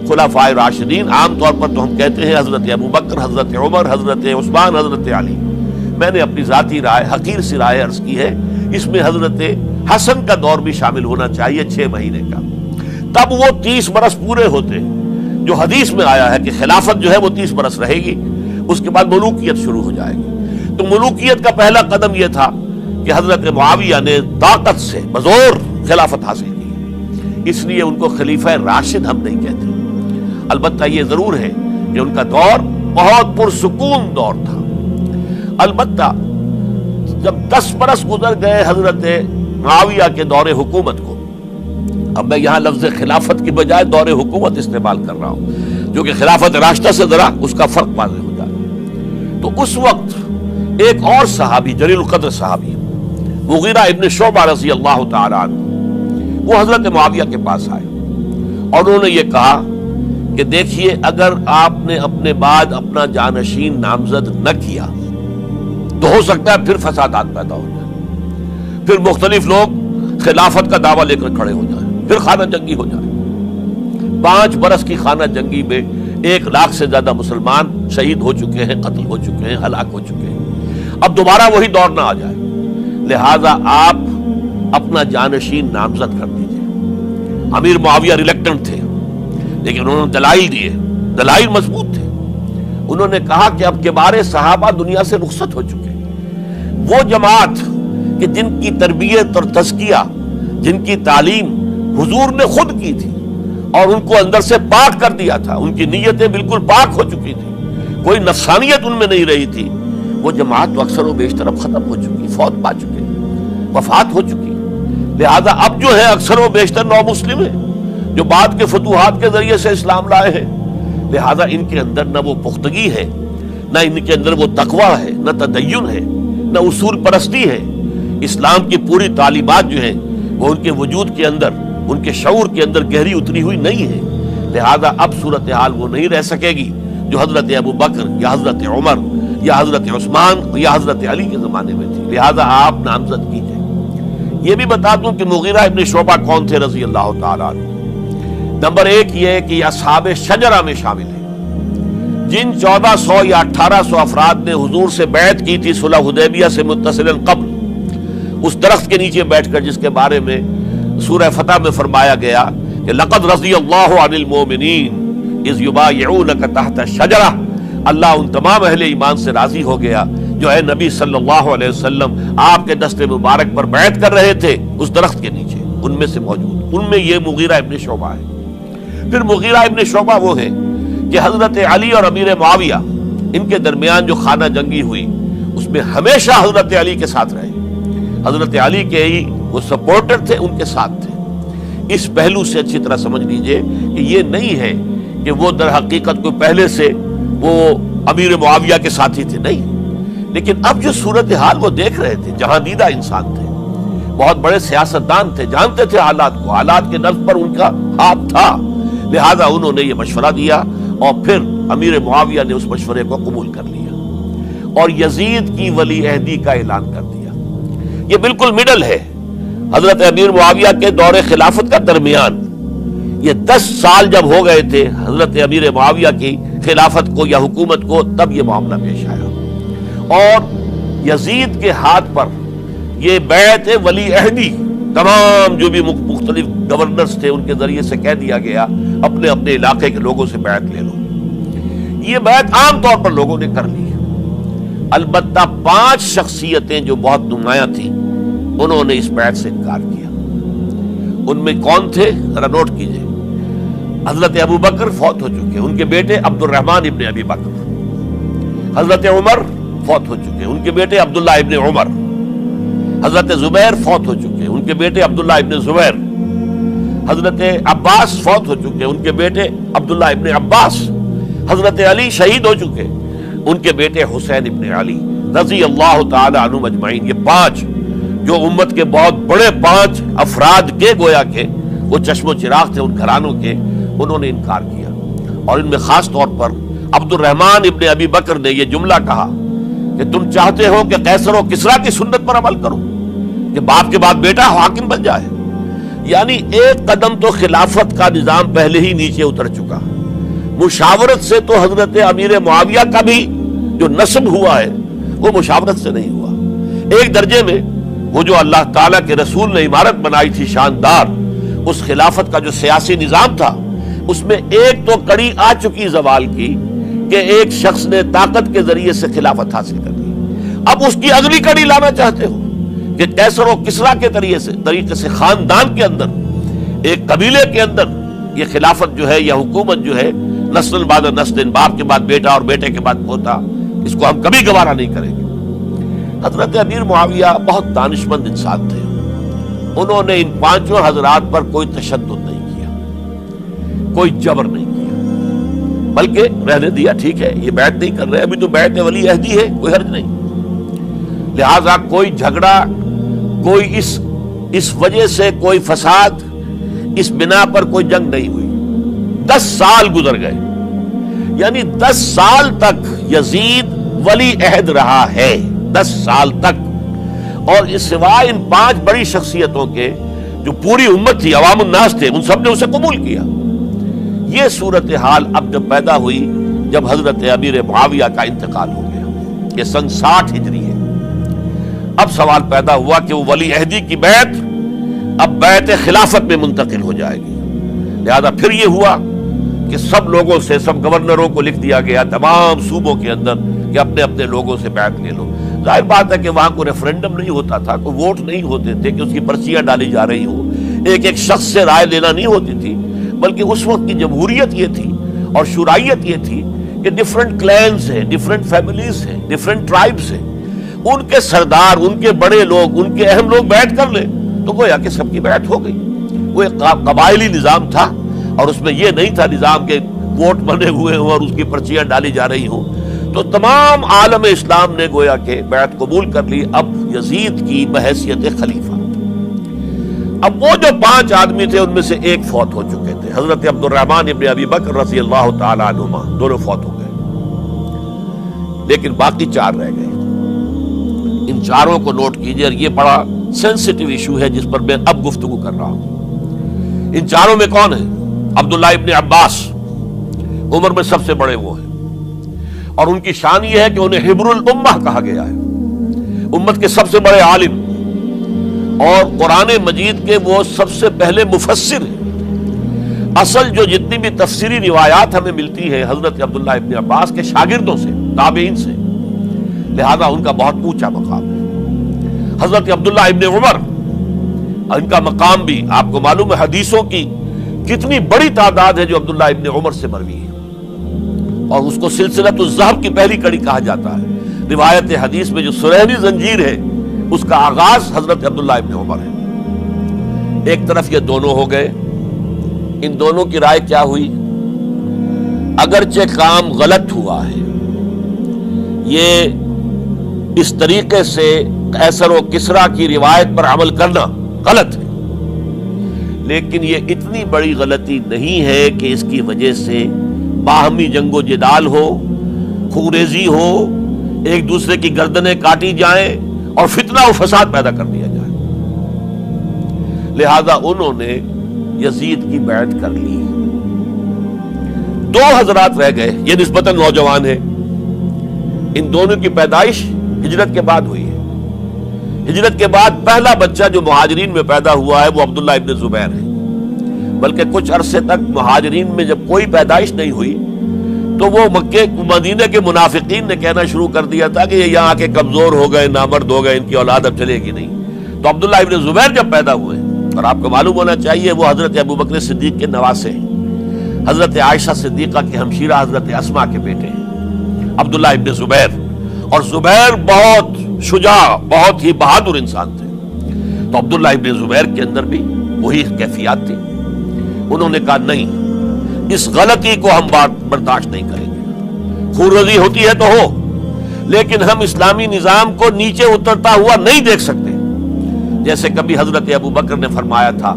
خلفائے راشدین، عام طور پر تو ہم کہتے ہیں حضرت ابوبکر، حضرت عمر، حضرت عثمان، حضرت علی. میں نے اپنی ذاتی رائے، حقیر سی رائے عرض کی ہے، اس میں حضرت حسن کا دور بھی شامل ہونا چاہیے 6 مہینے کا. تب وہ 30 برس پورے ہوتے، جو حدیث میں آیا ہے کہ خلافت جو ہے وہ 30 برس رہے گی، اس کے بعد ملوکیت شروع ہو جائے گی. تو ملوکیت کا پہلا قدم یہ تھا کہ حضرت معاویہ نے طاقت سے بزور خلافت حاصل کی، اس لیے ان کو خلیفہ راشد ہم نہیں کہتے. البتہ یہ ضرور ہے کہ ان کا دور بہت پرسکون دور تھا. البتہ جب 10 برس گزر گئے حضرت معاویہ کے دور حکومت کو، اب میں یہاں لفظ خلافت کی بجائے دور حکومت استعمال کر رہا ہوں، جو کہ خلافت راشدہ سے ذرا اس کا فرق واضح ہو جائے. تو اس وقت ایک اور صحابی، جلیل القدر صحابی مغیرہ ابن شعبہ رضی اللہ تعالی عنہ، وہ حضرت معاویہ کے پاس آئے اور انہوں نے یہ کہا کہ دیکھیے، اگر آپ نے اپنے بعد اپنا جانشین نامزد نہ کیا تو ہو سکتا ہے پھر فسادات پیدا ہو جائیں، پھر مختلف لوگ خلافت کا دعویٰ لے کر کھڑے ہو جائیں، پھر خانہ جنگی ہو جائے. 5 برس کی خانہ جنگی میں 1 لاکھ سے زیادہ مسلمان شہید ہو چکے ہیں، قتل ہو چکے ہیں، ہلاک ہو چکے ہیں. اب دوبارہ وہی دور نہ آ جائے، لہذا آپ اپنا جانشین نامزد کر دیجئے. امیر معاویہ ریلیکٹنٹ تھے، لیکن انہوں نے دلائل دیے، دلائل مضبوط تھے. انہوں نے کہا کہ اب کبار صحابہ دنیا سے رخصت ہو چکے، وہ جماعت کہ جن کی تربیت اور تزکیہ، جن کی تعلیم حضور نے خود کی تھی اور ان کو اندر سے پاک کر دیا تھا، ان کی نیتیں بالکل پاک ہو چکی تھی، کوئی نفسانیت ان میں نہیں رہی تھی، وہ جماعت تو اکثر و بیشتر اب ختم ہو چکی، فوت پا چکے، وفات ہو چکی. لہذا اب جو ہے اکثر و بیشتر نو مسلم ہیں جو بعد کے فتوحات کے ذریعے سے اسلام لائے ہیں. لہذا ان کے اندر نہ وہ پختگی ہے، نہ ان کے اندر وہ تقوی ہے، نہ تدین ہے، نہ اصول پرستی ہے. اسلام کی پوری تعلیمات جو ہیں وہ ان کے وجود کے اندر، ان کے شعور کے اندر گہری اتری ہوئی نہیں ہے. لہذا اب صورتحال وہ نہیں رہ سکے گی جو حضرت ابوبکر یا حضرت عمر یا حضرت عثمان یا حضرت علی کے زمانے میں تھی. لہذا آپ نامزد کیجئے. یہ بھی بتا دوں کہ مغیرہ ابن شعبہ کون تھے رضی اللہ تعالیٰ عنہ. نمبر 1 یہ کہ یہ اصحاب شجرہ میں شامل ہیں، جن 1400 یا 1800 افراد نے حضور سے بیعت کی تھی صلح حدیبیہ سے متصلا قبل، اس درخت کے نیچے بیٹھ کر جس کے بارے میں سورہ فتح میں فرمایا گیا کہ لقد رضی اللہ عن المؤمنین اذ یبایعونک تحت الشجرہ. اللہ ان تمام اہل ایمان سے راضی ہو گیا جو اے نبی صلی اللہ علیہ وسلم آپ کے دست مبارک پر بیعت کر رہے تھے اس درخت کے نیچے، ان میں سے موجود، ان میں یہ مغیرہ ابن شعبہ ہے. پھر مغیرہ ابن شعبہ وہ ہے کہ حضرت علی اور امیر معاویہ ان کے درمیان جو خانہ جنگی ہوئی اس میں ہمیشہ حضرت علی کے ساتھ رہے، حضرت علی کے ہی وہ سپورٹر تھے، ان کے ساتھ تھے. اس پہلو سے اچھی طرح سمجھ لیجئے کہ یہ نہیں ہے کہ وہ در حقیقت کو پہلے سے وہ امیر معاویہ کے ساتھی تھے، نہیں. لیکن اب جو صورتحال وہ دیکھ رہے تھے، جہاں دیدہ انسان تھے، بہت بڑے سیاستدان تھے، جانتے تھے حالات کو، حالات کے نفذ پر ان کا ہاتھ تھا. لہذا انہوں نے یہ مشورہ دیا اور پھر امیر معاویہ نے اس مشورے کو قبول کر لیا اور یزید کی ولی عہدی کا اعلان کر دیا. یہ بالکل مڈل ہے حضرت امیر معاویہ کے دور خلافت کا درمیان. یہ 10 سال جب ہو گئے تھے حضرت امیر معاویہ کی خلافت کو یا حکومت کو، تب یہ معاملہ پیش آیا اور یزید کے ہاتھ پر یہ بیعت ولی عہدی تمام جو بھی مختلف گورنرز تھے ان کے ذریعے سے کہہ دیا گیا اپنے اپنے علاقے کے لوگوں سے بیعت لے لو. یہ بیعت عام طور پر لوگوں نے کر لی. البتہ 5 شخصیتیں جو بہت نمایاں تھیں انہوں نے اس بیعت سے انکار کیا. ان میں کون تھے ذرا نوٹ کیجئے. حضرت ابوبکر فوت ہو چکے، ان کے بیٹے عبد الرحمن ابن ابی بکر. حضرت عمر فوت ہو چکے، ان کے بیٹے عبداللہ ابن عمر. حضرت زبیر فوت ہو چکے، ان کے بیٹے عبداللہ ابن زبیر. حضرت عباس فوت ہو چکے، ان کے بیٹے عبداللہ ابن عباس. حضرت علی شہید ہو چکے، ان کے بیٹے حسین ابن علی رضی اللہ تعالی عنہم اجمعین. یہ 5 جو امت کے بہت بڑے 5 افراد کے گویا کے وہ چشم و چراغ تھے ان گھرانوں کے، انہوں نے انکار کیا. اور ان میں خاص طور پر عبد الرحمن ابن ابی بکر نے یہ جملہ کہا کہ تم چاہتے ہو کہ قیصر و کسریٰ کی سنت پر عمل کرو کہ باپ کے بعد بیٹا حاکم بن جائے. یعنی ایک قدم تو خلافت کا نظام پہلے ہی نیچے اتر چکا. مشاورت سے تو حضرت امیر معاویہ کا بھی جو نسب ہوا ہے وہ مشاورت سے نہیں ہوا. ایک درجے میں وہ جو اللہ تعالیٰ کے رسول نے عمارت بنائی تھی شاندار، اس خلافت کا جو سیاسی نظام تھا، اس میں ایک تو کڑی آ چکی زوال کی کہ ایک شخص نے طاقت کے ذریعے سے خلافت حاصل کر لی. اب اس کی اگلی کڑی لانا چاہتے ہو کہ کیسر و کسریٰ کے طریقے سے خاندان کے اندر، ایک قبیلے کے اندر یہ خلافت جو ہے یا حکومت جو ہے نسل بعد نسل، باپ کے بعد بیٹا اور بیٹے کے بعد پوتا، اس کو ہم کبھی گوارا نہیں کریں گے. حضرت امیر معاویہ بہت دانشمند انسان تھے. انہوں نے ان پانچوں حضرات پر کوئی تشدد نہیں کیا، کوئی جبر نہیں کیا، بلکہ رہنے دیا. ٹھیک ہے، یہ بیعت نہیں کر رہے، ابھی تو بیعت ولی عہدی ہے، کوئی حرج نہیں. لہذا کوئی جھگڑا، کوئی اس وجہ سے کوئی فساد، اس بنا پر کوئی جنگ نہیں ہوئی. 10 سال گزر گئے، یعنی 10 سال تک یزید ولی عہد رہا ہے. 10 سال تک. اور اس سوائے ان 5 بڑی شخصیتوں کے جو پوری امت تھی، عوام الناس تھے، ان سب نے اسے قبول کیا. یہ صورتحال اب جب پیدا ہوئی جب حضرت امیر معاویہ کا انتقال ہو گیا، یہ سن 60 ہجری ہے. اب سوال پیدا ہوا کہ وہ ولی عہدی کی بیعت اب بیعت خلافت میں منتقل ہو جائے گی. لہذا پھر یہ ہوا کہ سب لوگوں سے، سب گورنروں کو لکھ دیا گیا تمام صوبوں کے اندر کہ اپنے اپنے لوگوں سے بیعت لے لو. ظاہر بات ہے کہ وہاں کوئی ریفرنڈم نہیں ہوتا تھا، کوئی ووٹ نہیں ہوتے تھے کہ اس کی پرچیاں ڈالی جا رہی ہوں، ایک شخص سے رائے لینا نہیں ہوتی تھی، بلکہ اس وقت کی جمہوریت یہ تھی اور شورائیت یہ تھی کہ ڈفرنٹ کلینز ہیں، ڈفرنٹ فیملیز ہیں، ڈفرنٹ ٹرائبز ہیں، ان کے سردار، ان کے بڑے لوگ، ان کے اہم لوگ بیعت کر لیں تو گویا کہ سب کی بیعت ہو گئی. وہ ایک قبائلی نظام تھا اور اس میں یہ نہیں تھا نظام کے ووٹ بنے ہوئے ہوں اور اس کی پرچیاں ڈالی جا رہی ہوں. تو تمام عالم اسلام نے گویا کہ بیعت قبول کر لی اب یزید کی بحیثیت خلیفہ. اب وہ جو 5 آدمی تھے ان میں سے ایک فوت ہو چکے تھے، حضرت عبد الرحمن ابن ابی بکر رضی اللہ تعالی عنہما، دونوں فوت ہو گئے، لیکن باقی 4 رہ گئے. ان 4 کو نوٹ کیجئے، اور یہ بڑا سینسٹیو ایشو ہے جس پر میں اب گفتگو کر رہا ہوں. ان 4 میں کون ہیں؟ عبداللہ ابن عباس، عمر میں سب سے بڑے وہ ہیں، اور ان کی شان یہ ہے کہ انہیں حبر الامہ کہا گیا ہے، امت کے سب سے بڑے عالم، اور قرآن مجید کے وہ سب سے پہلے مفسر ہیں. اصل جو جتنی بھی تفسیری روایات ہمیں ملتی ہیں حضرت عبداللہ ابن عباس کے شاگردوں سے، تابعین سے، لہذا ان کا بہت اونچا مقام ہے. حضرت عبداللہ ابن عمر، ان کا مقام بھی آپ کو معلوم ہے، حدیثوں کی کتنی بڑی تعداد ہے جو عبداللہ ابن عمر سے مروی ہے، اور اس کو سلسلۃ الذہب کی پہلی کڑی کہا جاتا ہے. روایت حدیث میں جو سرہنی زنجیر ہے اس کا آغاز حضرت عبداللہ ابن عمر ہے. ایک طرف یہ دونوں ہو گئے، ان دونوں کی رائے کیا ہوئی؟ اگرچہ کام غلط ہوا ہے، یہ اس طریقے سے قیصر و کسریٰ کی روایت پر عمل کرنا غلط ہے، لیکن یہ اتنی بڑی غلطی نہیں ہے کہ اس کی وجہ سے باہمی جنگ و جدال ہو، خوریزی ہو، ایک دوسرے کی گردنیں کاٹی جائیں اور فتنہ و فساد پیدا کر دیا جائے. لہذا انہوں نے یزید کی بیعت کر لی. 2 حضرات رہ گئے، یہ نسبتاً نوجوان ہیں. ان دونوں کی پیدائش ہجرت کے بعد ہوئی ہے. ہجرت کے بعد پہلا بچہ جو مہاجرین میں پیدا ہوا ہے وہ عبداللہ ابن زبیر ہے. بلکہ کچھ عرصے تک مہاجرین میں جب کوئی پیدائش نہیں ہوئی تو وہ مکے مدینہ کے منافقین نے کہنا شروع کر دیا تھا کہ یہ یہاں کے کمزور ہو گئے، نامرد ہو گئے، ان کی اولاد اب چلے گی نہیں. تو عبداللہ ابن زبیر جب پیدا ہوئے، اور آپ کو معلوم ہونا چاہیے وہ حضرت ابوبکر صدیق کے نواسے ہیں، حضرت عائشہ صدیقہ کی ہمشیرہ حضرت اسماء کے بیٹے ہیں عبداللہ ابن زبیر. اور زبیر بہت شجاع، بہت ہی بہادر انسان تھے. تو عبداللہ ابن زبیر کے اندر بھی وہی کیفیات تھی. انہوں نے کہا نہیں، اس غلطی کو ہم برداشت نہیں کریں گے. خورزی ہوتی ہے تو ہو، لیکن ہم اسلامی نظام کو نیچے اترتا ہوا نہیں دیکھ سکتے. جیسے کبھی حضرت ابوبکر نے فرمایا تھا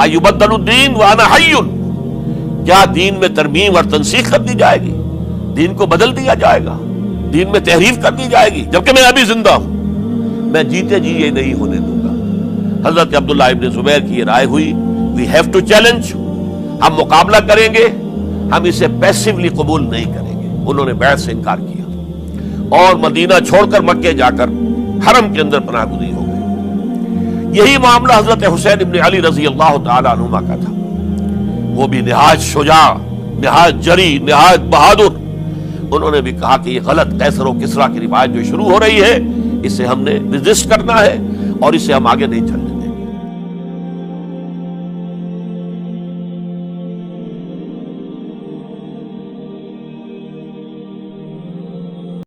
ایبدل الدین وانا حی، کیا دین میں ترمیم اور تنسیخ کر دی جائے گی؟ دین کو بدل دیا جائے گا، دین میں تحریف کر دی جائے گی جبکہ میں ابھی زندہ ہوں؟ میں جیتے جی یہ نہیں ہونے دوں گا. حضرت عبداللہ ابن زبیر کی یہ رائے ہوئی وی ہیو ٹو چیلنج، ہم مقابلہ کریں گے، ہم اسے پیسیولی قبول نہیں کریں گے۔ انہوں نے بیعت سے انکار کیا اور مدینہ چھوڑ کر مکے جا کر حرم کے اندر پناہ گزین ہو گئے۔ یہی معاملہ حضرت حسین ابن علی رضی اللہ تعالی عنہما کا تھا، وہ بھی نہایت شجاع، نہایت جری، نہایت بہادر۔ انہوں نے بھی کہا کہ یہ غلط قیصر و کسریٰ کی روایت جو شروع ہو رہی ہے، اسے ہم نے ریزسٹ کرنا ہے اور اسے ہم آگے نہیں چلنے۔